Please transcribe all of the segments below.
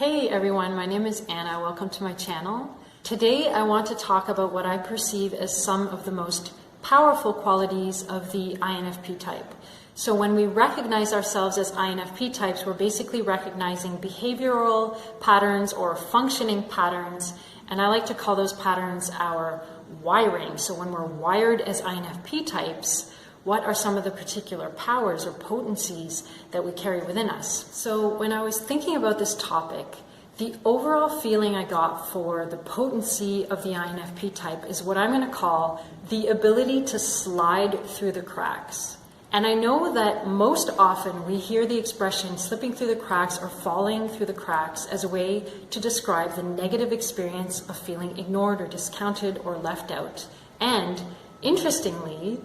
Hey everyone, my name is Anna. Welcome to my channel. Today I want to talk about what I perceive as some of the most powerful qualities of the INFP type. So when we recognize ourselves as INFP types, we're basically recognizing behavioral patterns or functioning patterns, and I like to call those patterns our wiring. So when we're wired as INFP types, what are some of the particular powers or potencies that we carry within us? So when I was thinking about this topic, the overall feeling I got for the potency of the INFP type is what I'm going to call the ability to slide through the cracks. And I know that most often we hear the expression slipping through the cracks or falling through the cracks as a way to describe the negative experience of feeling ignored or discounted or left out. And interestingly,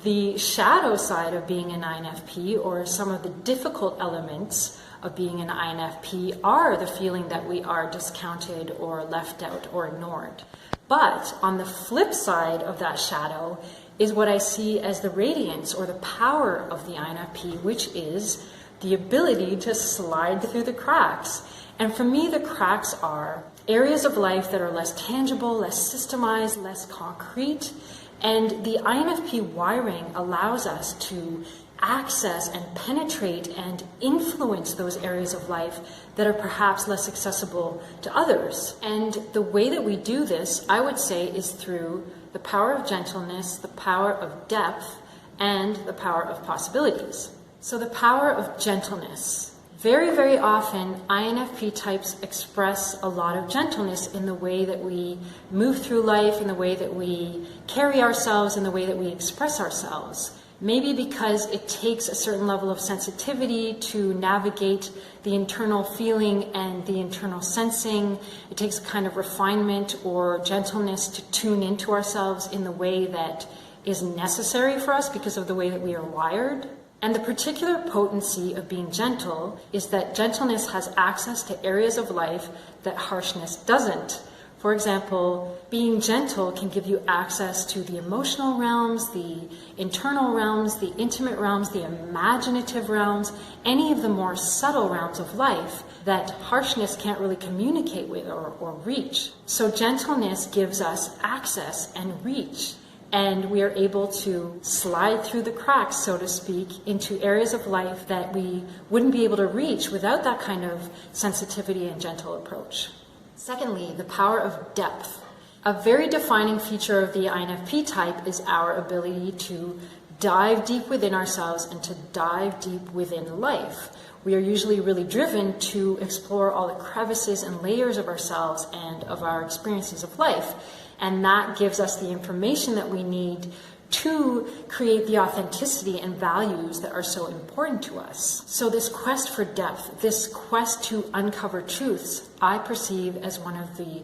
the shadow side of being an INFP, or some of the difficult elements of being an INFP, are the feeling that we are discounted or left out or ignored. But on the flip side of that shadow is what I see as the radiance or the power of the INFP, which is the ability to slide through the cracks. And for me, the cracks are areas of life that are less tangible, less systemized, less concrete. And the INFP wiring allows us to access and penetrate and influence those areas of life that are perhaps less accessible to others. And the way that we do this, I would say, is through the power of gentleness, the power of depth, and the power of possibilities. So the power of gentleness. Very, very often, INFP types express a lot of gentleness in the way that we move through life, in the way that we carry ourselves, in the way that we express ourselves. Maybe because it takes a certain level of sensitivity to navigate the internal feeling and the internal sensing. It takes a kind of refinement or gentleness to tune into ourselves in the way that is necessary for us because of the way that we are wired. And the particular potency of being gentle is that gentleness has access to areas of life that harshness doesn't. For example, being gentle can give you access to the emotional realms, the internal realms, the intimate realms, the imaginative realms, any of the more subtle realms of life that harshness can't really communicate with or reach. So gentleness gives us access and reach. And we are able to slide through the cracks, so to speak, into areas of life that we wouldn't be able to reach without that kind of sensitivity and gentle approach. Secondly, the power of depth. A very defining feature of the INFP type is our ability to dive deep within ourselves and to dive deep within life. We are usually really driven to explore all the crevices and layers of ourselves and of our experiences of life. And that gives us the information that we need to create the authenticity and values that are so important to us. So this quest for depth, this quest to uncover truths, I perceive as one of the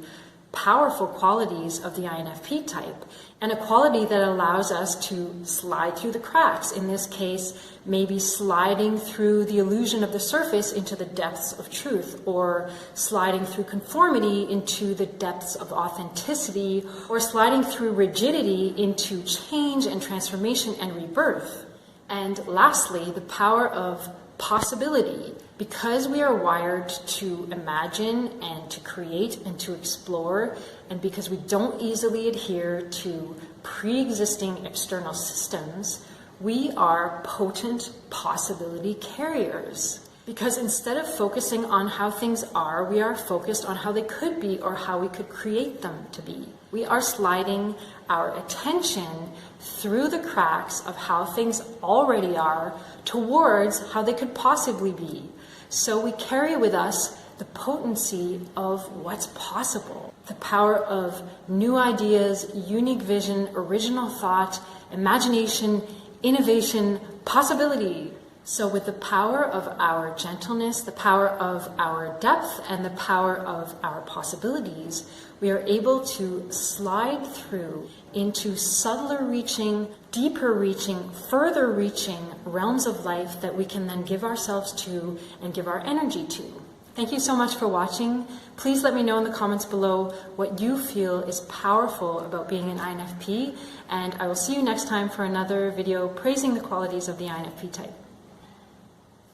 powerful qualities of the INFP type, and a quality that allows us to slide through the cracks. In this case, maybe sliding through the illusion of the surface into the depths of truth, or sliding through conformity into the depths of authenticity, or sliding through rigidity into change and transformation and rebirth. And lastly, the power of possibility. Because we are wired to imagine and to create and to explore, and because we don't easily adhere to pre-existing external systems, we are potent possibility carriers. Because instead of focusing on how things are, we are focused on how they could be or how we could create them to be. We are sliding our attention through the cracks of how things already are towards how they could possibly be. So we carry with us the potency of what's possible, the power of new ideas, unique vision, original thought, imagination, innovation, possibility. So with the power of our gentleness, the power of our depth, and the power of our possibilities, we are able to slide through into subtler reaching, deeper reaching, further reaching realms of life that we can then give ourselves to and give our energy to. Thank you so much for watching. Please let me know in the comments below what you feel is powerful about being an INFP, and I will see you next time for another video praising the qualities of the INFP type.